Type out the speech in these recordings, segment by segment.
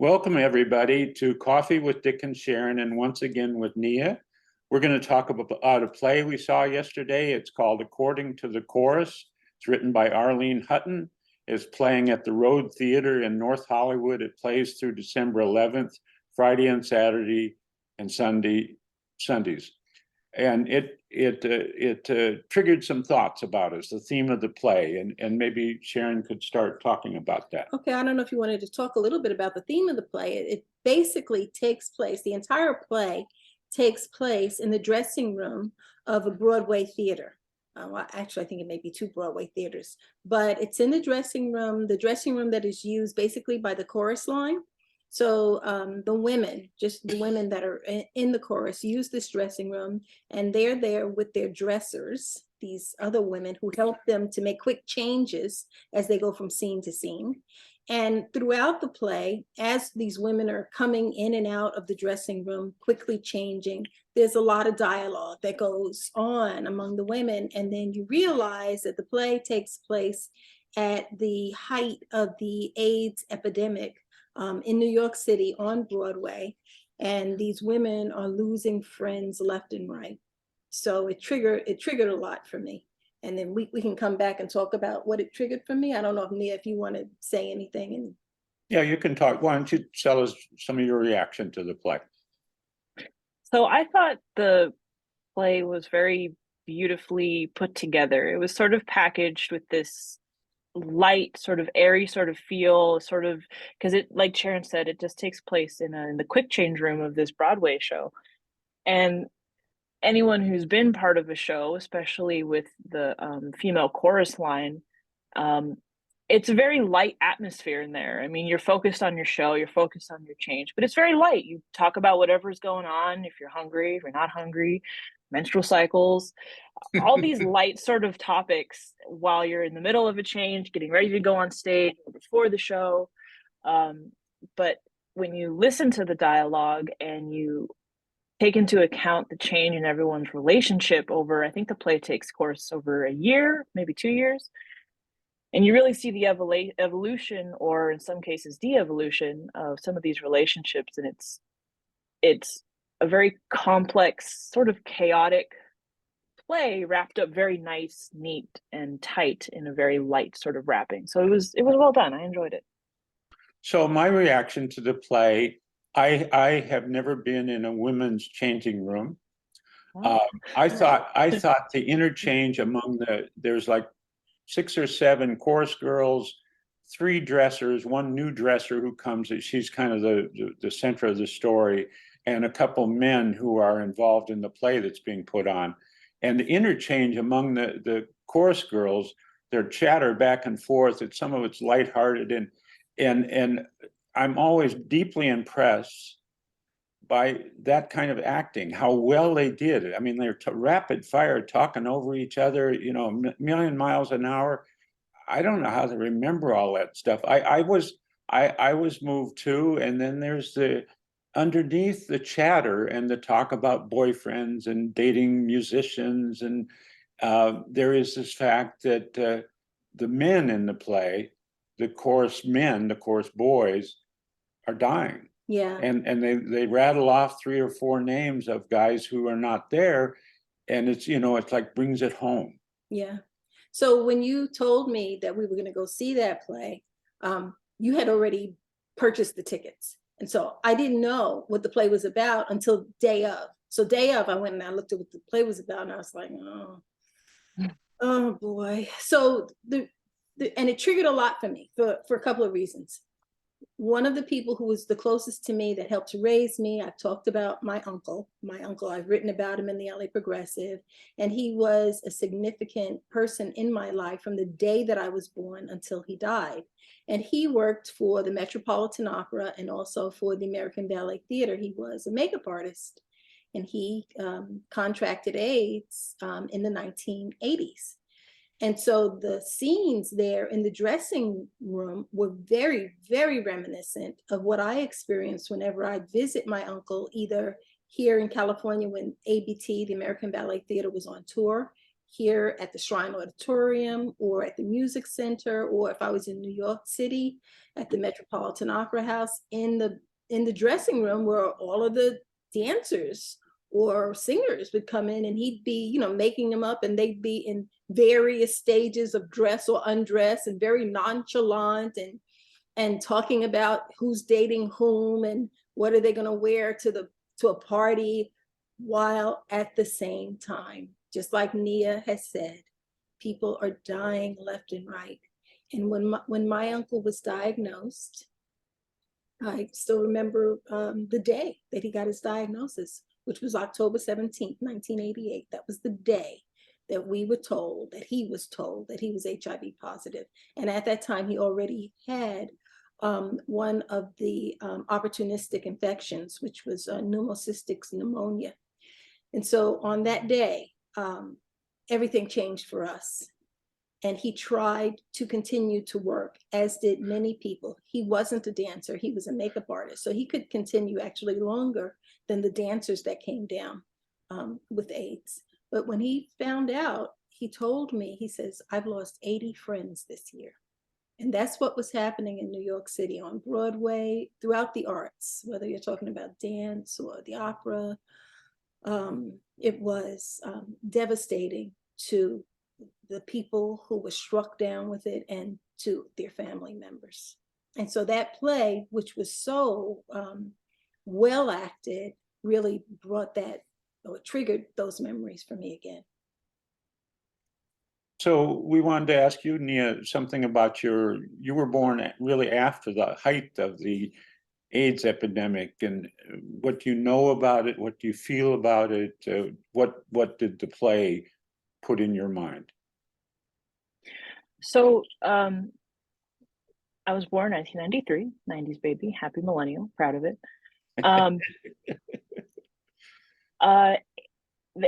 Welcome, everybody, to Coffee with Dick and Sharon, and once again with Nia. We're going to talk about a play we saw yesterday. It's called According to the Chorus. It's written by Arlene Hutton. It's playing at the Road Theater in North Hollywood. It plays through December 11th, Friday and Saturday, and Sundays. And it triggered some thoughts about us, the theme of the play, and maybe Sharon could start talking about that. Okay, I don't know if you wanted to talk a little bit about the theme of the play. It basically takes place, the entire play takes place in the dressing room of a Broadway theater. Well, actually, I think it may be two Broadway theaters, but it's in the dressing room that is used basically by the chorus line. So the women, just the women that are in the chorus, use this dressing room, and they're there with their dressers, these other women who help them to make quick changes as they go from scene to scene. And throughout the play, as these women are coming in and out of the dressing room, quickly changing, there's a lot of dialogue that goes on among the women. And then you realize that the play takes place at the height of the AIDS epidemic in New York City on Broadway. And these women are losing friends left and right. So it triggered a lot for me. And then we can come back and talk about what it triggered for me. I don't know if Nia, if you want to say anything. And yeah, you can talk. Why don't you tell us some of your reaction to the play? So I thought the play was very beautifully put together. It was sort of packaged with this light, sort of airy sort of feel, sort of, because it, like Sharon said, it just takes place in the quick change room of this Broadway show. And anyone who's been part of a show, especially with the female chorus line, it's a very light atmosphere in there. I mean, you're focused on your show, you're focused on your change, but it's very light. You talk about whatever's going on, if you're hungry, if you're not hungry, menstrual cycles, all these light sort of topics while you're in the middle of a change, getting ready to go on stage or before the show. But when you listen to the dialogue and you take into account the change in everyone's relationship over, I think the play takes course over a year, maybe 2 years. And you really see the evolution, or in some cases, de-evolution of some of these relationships. And it's a very complex, sort of chaotic play wrapped up very nice, neat, and tight in a very light sort of wrapping. So it was well done. I enjoyed it. So my reaction to the play, I have never been in a women's changing room. I thought the interchange among there's like 6 or 7 chorus girls, 3 dressers, 1 new dresser who comes, she's kind of the center of the story, and a couple men who are involved in the play that's being put on. And the interchange among the chorus girls, their chatter back and forth, some of it's lighthearted, and I'm always deeply impressed by that kind of acting, how well they did it. I mean, they're rapid fire talking over each other, a million miles an hour. I don't know how to remember all that stuff. I was moved too. And then there's underneath the chatter and the talk about boyfriends and dating musicians. And there is this fact that the men in the play, the chorus men, the chorus boys, are dying. yeah. And they rattle off 3 or 4 names of guys who are not there. And it's like brings it home. Yeah. So when you told me that we were going to go see that play, you had already purchased the tickets. And so I didn't know what the play was about until day of. So day of, I went and I looked at what the play was about, and I was like, oh boy. So and it triggered a lot for me for a couple of reasons. One of the people who was the closest to me that helped to raise me, I've talked about my uncle. I've written about him in the LA Progressive, and he was a significant person in my life from the day that I was born until he died. And he worked for the Metropolitan Opera and also for the American Ballet Theater. He was a makeup artist, and he contracted AIDS in the 1980s. And so the scenes there in the dressing room were very, very reminiscent of what I experienced whenever I'd visit my uncle, either here in California when ABT, the American Ballet Theater, was on tour, here at the Shrine Auditorium or at the Music Center, or if I was in New York City at the Metropolitan Opera House, in the dressing room where all of the dancers or singers would come in, and he'd be, you know, making them up, and they'd be in various stages of dress or undress and very nonchalant, and talking about who's dating whom and what are they going to wear to a party, while at the same time, just like Nia has said, people are dying left and right. And when my uncle was diagnosed, I still remember the day that he got his diagnosis, which was October 17th, 1988. That was the day that we were told, that he was told that he was HIV positive. And at that time, he already had one of the opportunistic infections, which was pneumocystic pneumonia. And so on that day, everything changed for us. And he tried to continue to work, as did many people. He wasn't a dancer, he was a makeup artist. So he could continue actually longer than the dancers that came down with AIDS. But when he found out, he told me, he says, I've lost 80 friends this year. And that's what was happening in New York City, on Broadway, throughout the arts, whether you're talking about dance or the opera. It was devastating to the people who were struck down with it and to their family members. And so that play, which was so well acted, really brought that, or triggered those memories for me again. So we wanted to ask you, Nia, something about you were born really after the height of the AIDS epidemic, and what do you know about it? What do you feel about it? What did the play put in your mind? So I was born 1993, 90s baby, happy millennial, proud of it. The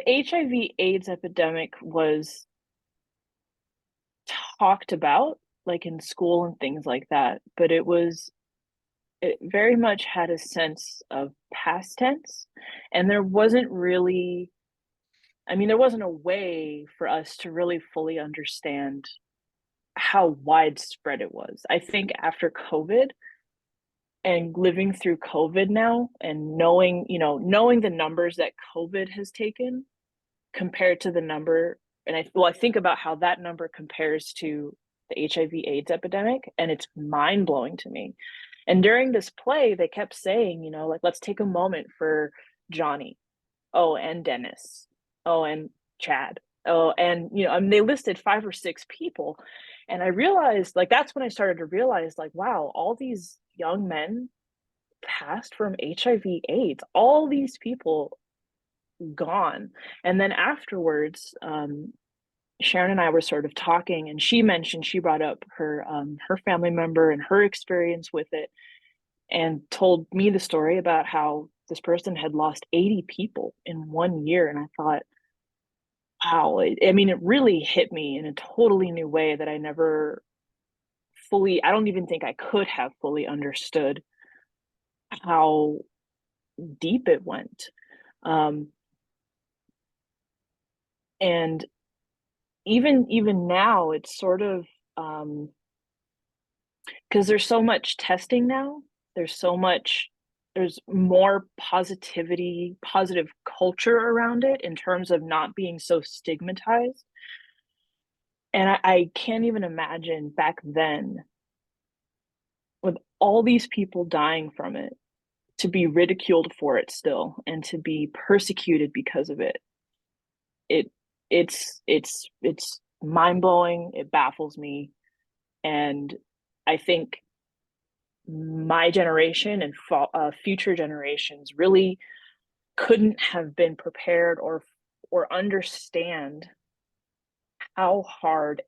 HIV AIDS epidemic was talked about, like in school and things like that, but it very much had a sense of past tense, and there wasn't really, there wasn't a way for us to really fully understand how widespread it was. I think after COVID and living through COVID now, and knowing the numbers that COVID has taken compared to the number, and I think about how that number compares to the HIV AIDS epidemic, and it's mind-blowing to me. And during this play, they kept saying, like, let's take a moment for Johnny, and Dennis, and Chad, and they listed 5 or 6 people. And I realized, like, that's when I started to realize, like, wow, all these young men passed from HIV AIDS, all these people gone. And then afterwards, Sharon and I were sort of talking, and she brought up her family member and her experience with it, and told me the story about how this person had lost 80 people in 1 year. And I thought, wow, it really hit me in a totally new way that I never I don't even think I could have fully understood how deep it went. And even now, it's sort of, because there's so much testing now, there's more positive culture around it, in terms of not being so stigmatized. And I can't even imagine back then, with all these people dying from it, to be ridiculed for it still, and to be persecuted because of it. It's mind-blowing. It baffles me. And I think my generation and future generations really couldn't have been prepared or understand how hard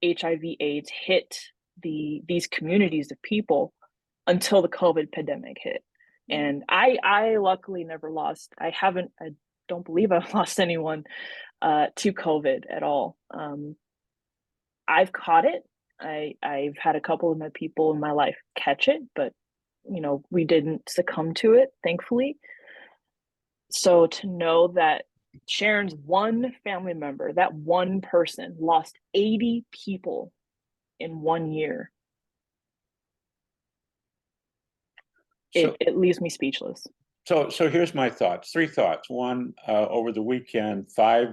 HIV/AIDS hit these communities of people until the COVID pandemic hit. And I luckily never lost. I don't believe I've lost anyone to COVID at all. I've caught it. I've had a couple of my people in my life catch it, but we didn't succumb to it, thankfully. So to know that Sharon's one family member, that one person, lost 80 people in 1 year. It leaves me speechless. So here's my thoughts. 3 thoughts. One, over the weekend, 5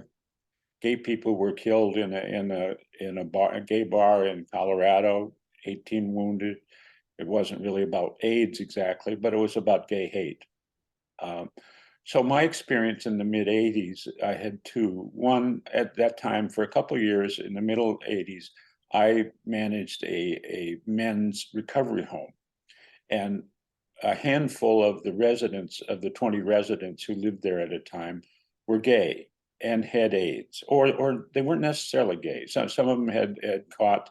gay people were killed in a gay bar in Colorado. 18 wounded. It wasn't really about AIDS exactly, but it was about gay hate. So my experience in the mid 80s, I had 2. One, at that time, for a couple of years in the middle 80s, I managed a men's recovery home. And a handful of the residents, of the 20 residents who lived there at a time, were gay and had AIDS, or they weren't necessarily gay. Some of them had caught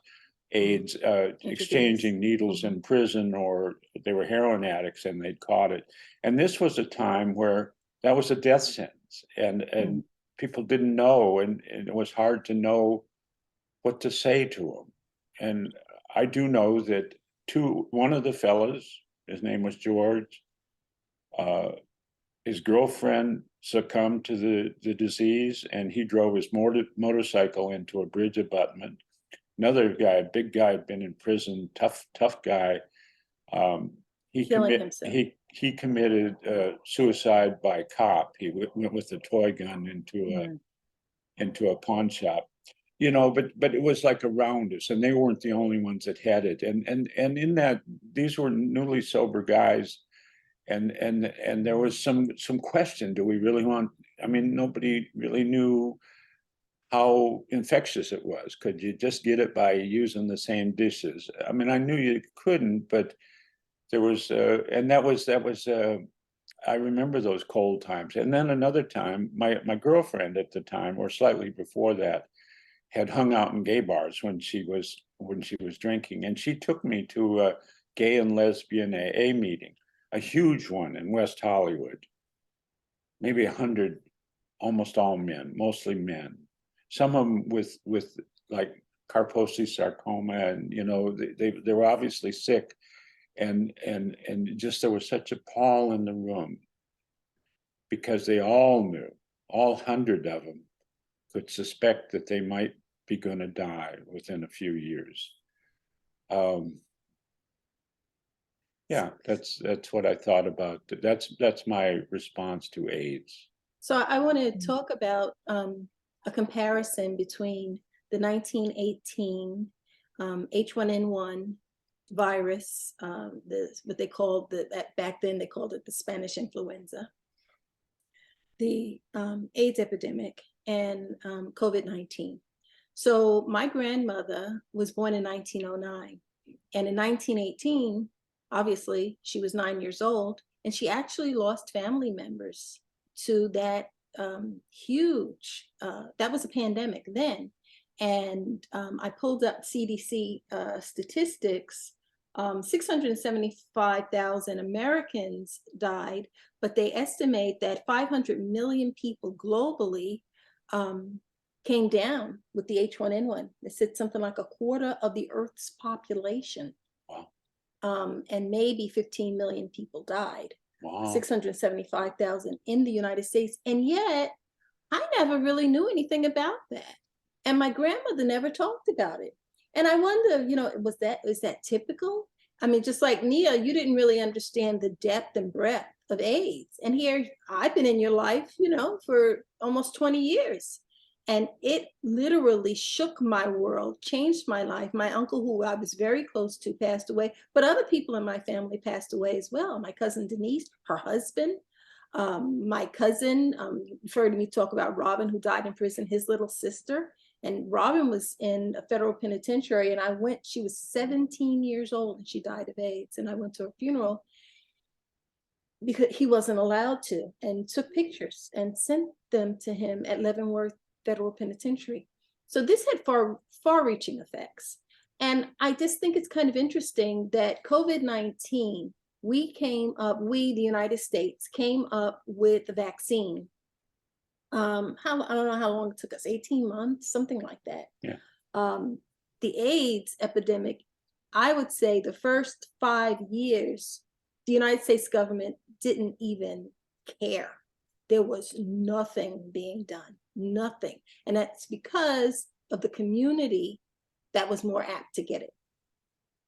AIDS exchanging needles in prison, or they were heroin addicts and they'd caught it. And this was a time where that was a death sentence, and people didn't know, and it was hard to know what to say to them. And I do know that one of the fellas, his name was George, his girlfriend succumbed to the disease, and he drove his motorcycle into a bridge abutment. Another guy, a big guy, had been in prison, tough guy. He committed suicide by cop. He went with a toy gun into a pawn shop. But it was like around us, and they weren't the only ones that had it. And in that, these were newly sober guys, and there was some question: do we really want? I mean, nobody really knew how infectious it was. Could you just get it by using the same dishes? I mean, I knew you couldn't, but there was, and that was. I remember those cold times. And then another time, my girlfriend at the time, or slightly before that, had hung out in gay bars when she was drinking, and she took me to a gay and lesbian AA meeting, a huge one in West Hollywood, maybe 100, almost all men, mostly men, some of them with like Kaposi sarcoma, and they were obviously sick, and just there was such a pall in the room, because they all knew, all 100 of them could suspect that they might be going to die within a few years. Yeah, that's what I thought about. That's my response to AIDS. So I want to talk about a comparison between the 1918 H1N1 virus, what they called back then they called it the Spanish influenza, the AIDS epidemic, and COVID-19. So my grandmother was born in 1909, and in 1918, obviously she was 9 years old, and she actually lost family members to that huge, that was a pandemic then. And I pulled up CDC statistics. 675,000 Americans died, but they estimate that 500 million people globally came down with the H1N1. They said something like a quarter of the Earth's population. Wow. And maybe 15 million people died. Wow. 675,000 in the United States. And yet, I never really knew anything about that. And my grandmother never talked about it. And I wonder, is that typical? I mean, just like Nia, you didn't really understand the depth and breadth of AIDS. And here I've been in your life, for almost 20 years. And it literally shook my world, changed my life. My uncle, who I was very close to, passed away, but other people in my family passed away as well. My cousin Denise, her husband, my cousin, you've heard me talk about Robin, who died in prison, his little sister. And Robin was in a federal penitentiary, and she was 17 years old, and she died of AIDS. And I went to her funeral because he wasn't allowed to, and took pictures and sent them to him at Leavenworth Federal Penitentiary. So this had far-reaching effects. And I just think it's kind of interesting that COVID-19, the United States, came up with the vaccine. I don't know how long it took us, 18 months, something like that. Yeah. The AIDS epidemic, I would say the first 5 years, the United States government didn't even care. there was nothing being done, nothing. And that's because of the community that was more apt to get it.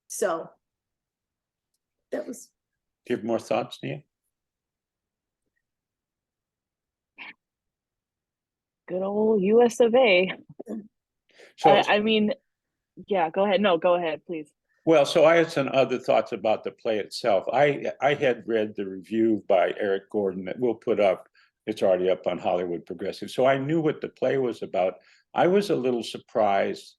So that was. Do you have more thoughts, Nia? Good old US of A. So, I mean, yeah, go ahead. No, go ahead, please. well, so I had some other thoughts about the play itself. I had read the review by Eric Gordon that we'll put up. It's already up on Hollywood Progressive. So I knew what the play was about. I was a little surprised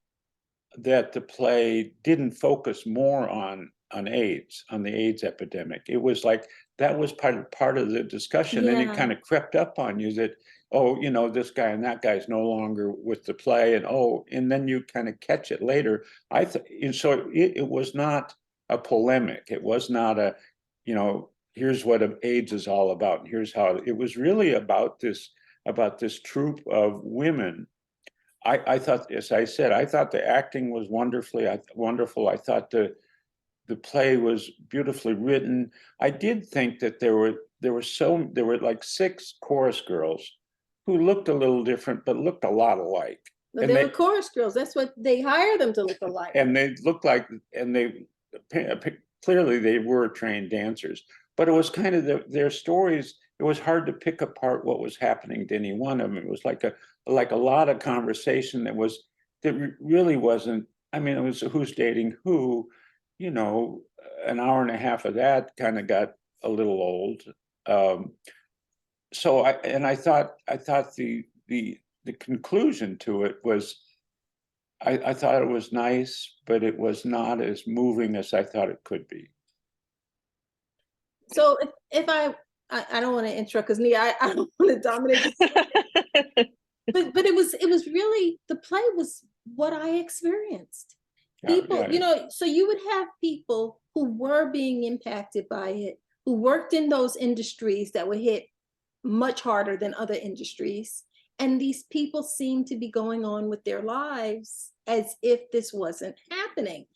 that the play didn't focus more on AIDS, on the AIDS epidemic. It was like that was part of the discussion, and it kind of crept up on you that, oh, you know, this guy and that guy's no longer with the play, and oh, and then you kind of catch it later. So it was not a polemic. It was not a, you know, here's what AIDS is all about, and here's how it was really about this troupe of women. I thought, as I said, I thought the acting was wonderful. I thought the play was beautifully written. I did think that there were like 6 chorus girls who looked a little different, but looked a lot alike. But they were chorus girls. That's what they hired them to look alike. And they looked like, and they clearly they were trained dancers. But it was kind of their stories. It was hard to pick apart what was happening to any one of them. It was like a lot of conversation that really wasn't. I mean, it was who's dating who. You know, an hour and a half of that kind of got a little old. So I thought the conclusion to it was, I thought it was nice, but it was not as moving as I thought it could be. So if I don't want to interrupt because Nia, I don't want to dominate. but it was really, the play was what I experienced. People, you know, so you would have people who were being impacted by it, who worked in those industries that were hit much harder than other industries. And these people seem to be going on with their lives as if this wasn't happening.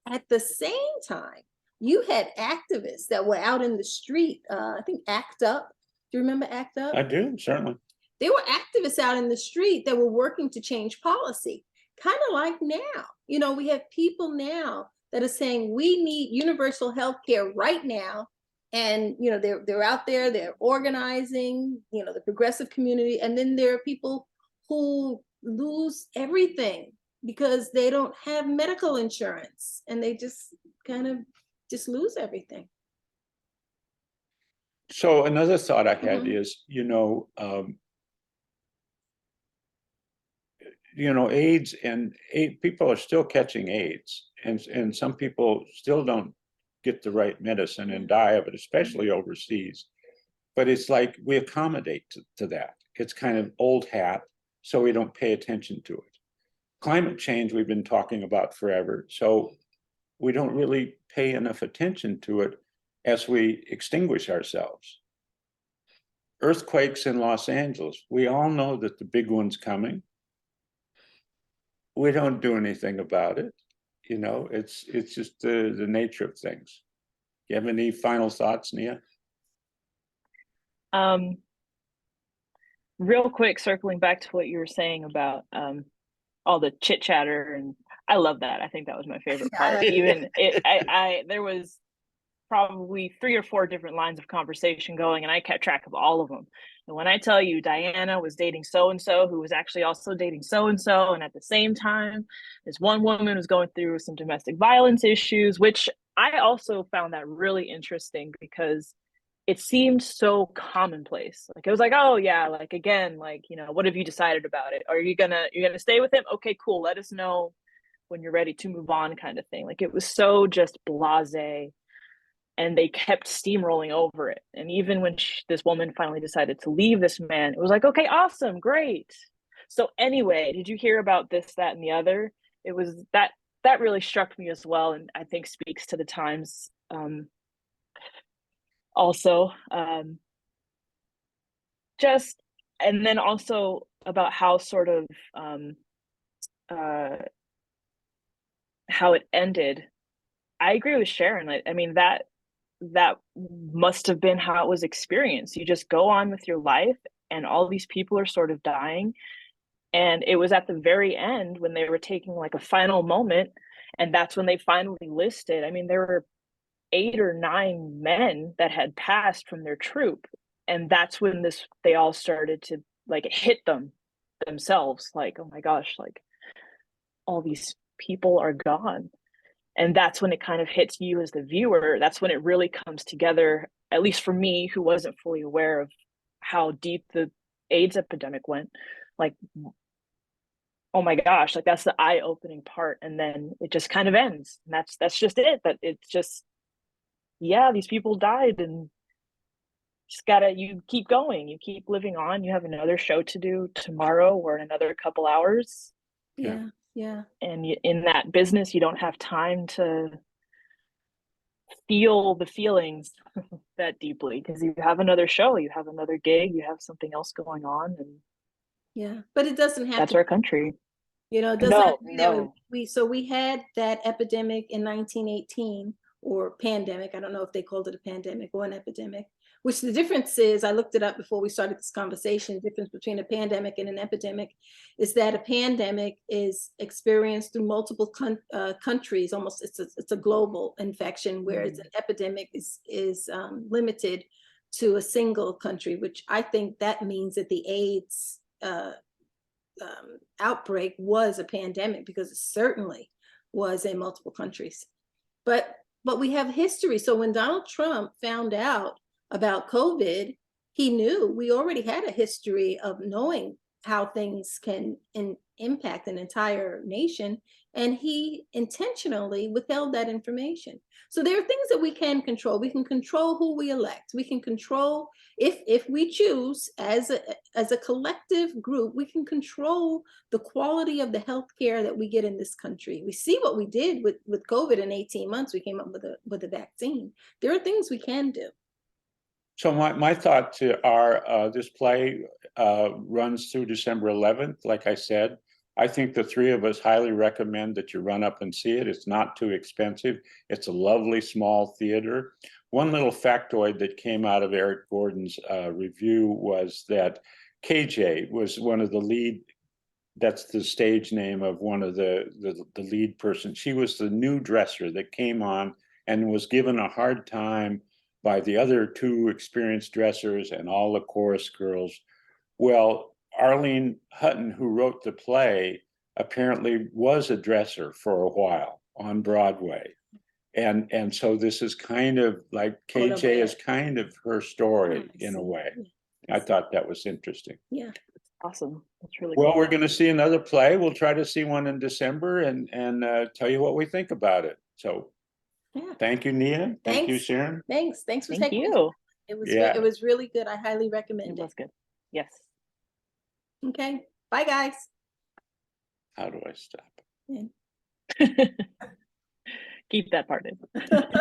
At the same time, you had activists that were out in the street. I think ACT UP. Do you remember ACT UP? I do, certainly. There were activists out in the street that were working to change policy. Kind of like now, you know, we have people now that are saying we need universal health care right now. And, you know, they're out there, they're organizing, you know, the progressive community. And then there are people who lose everything because they don't have medical insurance and they just kind of just lose everything. So another thought I had is, AIDS people are still catching AIDS, and some people still don't get the right medicine and die of it, especially overseas. But it's like we accommodate to that. It's kind of old hat, so we don't pay attention to it. Climate change we've been talking about forever, so we don't really pay enough attention to it as we extinguish ourselves. Earthquakes in Los Angeles, we all know that the big one's coming. We don't do anything about it. You know, it's just the nature of things. Do you have any final thoughts, Nia? Real quick, circling back to what you were saying about all the chit chatter, and I love that. I think that was my favorite part. Even there was probably 3 or 4 different lines of conversation going, and I kept track of all of them. And when I tell you Diana was dating so-and-so, who was actually also dating so-and-so, and at the same time, this one woman was going through some domestic violence issues, which I also found that really interesting because it seemed so commonplace. Like it was like, oh yeah, like again, like, you know, what have you decided about it? Are you're gonna stay with him? Okay, cool. Let us know when you're ready to move on, kind of thing. Like it was so just blasé. And they kept steamrolling over it. And even when this woman finally decided to leave this man, it was like, okay, awesome, great. So anyway, did you hear about this, that, and the other? It was that really struck me as well, and I think speaks to the times. Also, just, and then also about how sort of how it ended. I agree with Sharon. I mean, that must have been how it was experienced. You just go on with your life, and all these people are sort of dying. And it was at the very end when they were taking like a final moment, and that's when they finally listed. I mean, there were 8 or 9 men that had passed from their troop, and that's when they all started to, like, it hit themselves, like, oh my gosh, like all these people are gone. And that's when it kind of hits you as the viewer. That's when it really comes together, at least for me, who wasn't fully aware of how deep the AIDS epidemic went. Like, oh my gosh, like that's the eye-opening part, and then it just kind of ends. And that's just it. That it's just, yeah, these people died, and just gotta, you keep going, you keep living on. You have another show to do tomorrow or in another couple hours. Yeah, yeah. And in that business, you don't have time to feel the feelings that deeply, because you have another show, you have another gig, you have something else going on, and Yeah, but it doesn't have that's to, our country. you know, it doesn't have to be that way. No. We had that epidemic in 1918, or pandemic. I don't know if they called it a pandemic or an epidemic, which the difference is, I looked it up before we started this conversation, the difference between a pandemic and an epidemic is that a pandemic is experienced through multiple countries, almost it's a global infection, whereas an epidemic is limited to a single country, which I think that means that the AIDS outbreak was a pandemic, because it certainly was in multiple countries. But we have history. So when Donald Trump found out about COVID, he knew we already had a history of knowing how things can impact an entire nation, and he intentionally withheld that information. So there are things that we can control. We can control who we elect. We can control, if we choose as a collective group, we can control the quality of the healthcare that we get in this country. We see what we did with COVID in 18 months. We came up with a vaccine. There are things we can do. So my thought to our this play runs through December 11th. Like I said, I think the three of us highly recommend that you run up and see it. It's not too expensive. It's a lovely small theater. One little factoid that came out of Eric Gordon's review was that KJ was one of the lead. That's the stage name of one of the lead person. She was the new dresser that came on and was given a hard time by the other 2 experienced dressers and all the chorus girls. Well, Arlene Hutton, who wrote the play, apparently was a dresser for a while on Broadway. And so this is kind of like KJ is kind of her story in a way. I thought that was interesting. Yeah. Awesome. That's really well, cool. We're going to see another play. We'll try to see one in December and tell you what we think about it. So yeah. Thank you, Nia. Thank you, Sharon. Thanks for Thank taking you. it was really good. I highly recommend It was good. Yes. Okay. Bye, guys. How do I stop? Keep that part in.